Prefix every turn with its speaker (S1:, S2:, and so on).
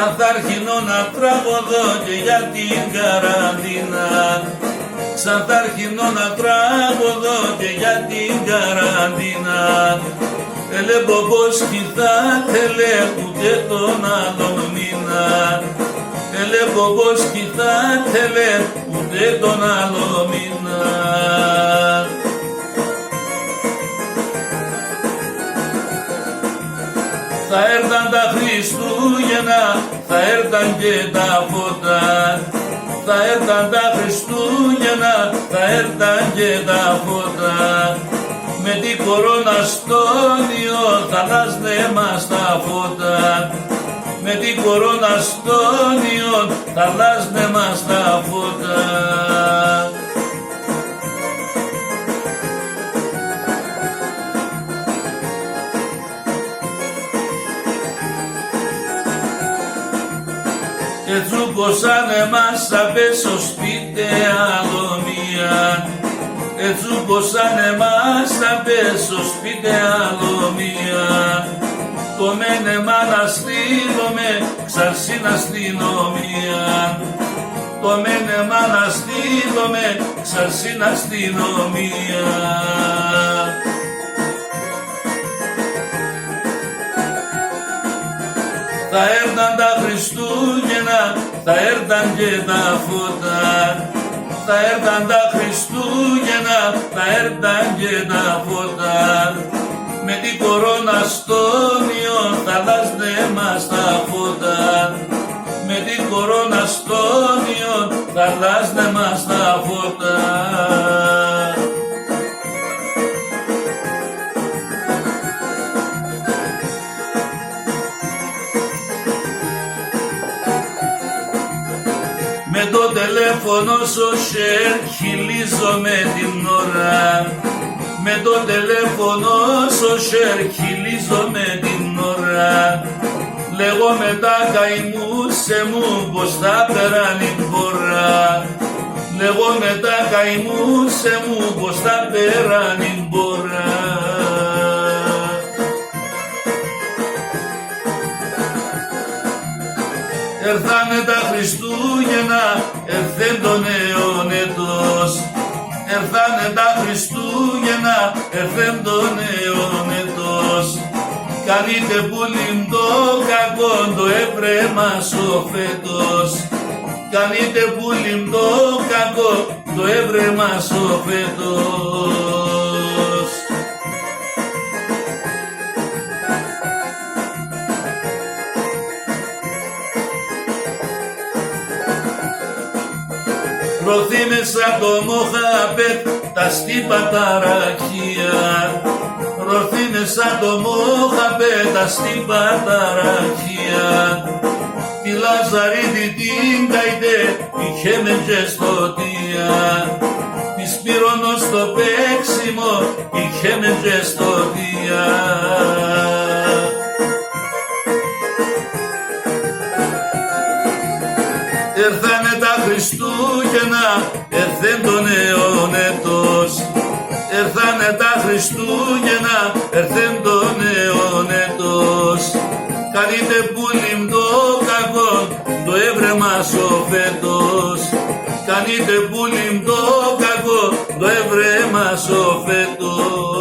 S1: Σαν θα αρχινώ να τραγωδώ και για την καραντίνα, σαν θα αρχινώ να τραγωδώ και για την καραντίνα. Ελε μπομπός κοιτάτελε ούτε τον άλλο μήνα, ελε μπομπός κοιτάτελε ούτε τον άλλο μήνα. Θα έρθαν τα Χριστούγεννα, θα έρθαν και τα φώτα, θα έρθαν τα Χριστούγεννα, θα έρθαν και τα φώτα. Με την κορώνα στον ιό θα αλλάζνε μας τα φώτα, με την κορώνα στον ιό θα αλλάζνε μας τα φώτα. Έτσι όπως ανεμάς θα πέσω σπίτι άλλο μία, έτσι όπως ανεμάς θα πέσω σπίτι άλλο μία. Το μένεμα να στείλομαι ξαρσίν αστυνομία, το μένεμα να στείλομαι ξαρσίν αστυνομία. Θα έρθαν τα Χριστούγεννα, θα έρθαν και τα φώτα, θα έρθαν τα Χριστούγεννα, θα έρθαν και τα φώτα. Με την κορώνα στον ιό θα αλλάζνε μας τα φώτα, με την κορώνα στον ιό θα αλλάζνε μας τα φώτα. Με το τηλέφωνο στο σερ χειλίζομαι την ώρα, με το τηλέφωνο στο σερ χειλίζομαι την ώρα. Λέγω μετά καημούσε μου πως θα περάνει η πορά, λέγω μετά καημούσε μου πως θα περάνει η πορά. Ερθάνε τα Χριστούγεννα, ερθέν το νέον έτος, ερθάνε τα Χριστούγεννα, ερθέν το νέον έτος. Κάνετε πουλήν το κακό, το έβρεμα ο φέτος, κάνετε πουλήν το κακό, το έβρεμα ο φέτος. Προωθεί μέσα το μοχαπέτ τα στύπα τα ραχεία, προωθεί μέσα το μοχαπέτ τα στύπα τα ραχεία. Τη Λαζαρίτη την καητέ είχε με γεστοτία, τη Σπύρονο στο παίξιμο είχε με γεστοτία. Ερθάνε τα Χριστούγεννα, ερθέν το νέον έτος, ερθάνε τα Χριστούγεννα, ερθέν το νέον έτος. Κάνετε πουλήν το κακό, το έβρεμα ο φέτος, κάνετε πουλήν το κακό, το έβρεμα ο φέτος.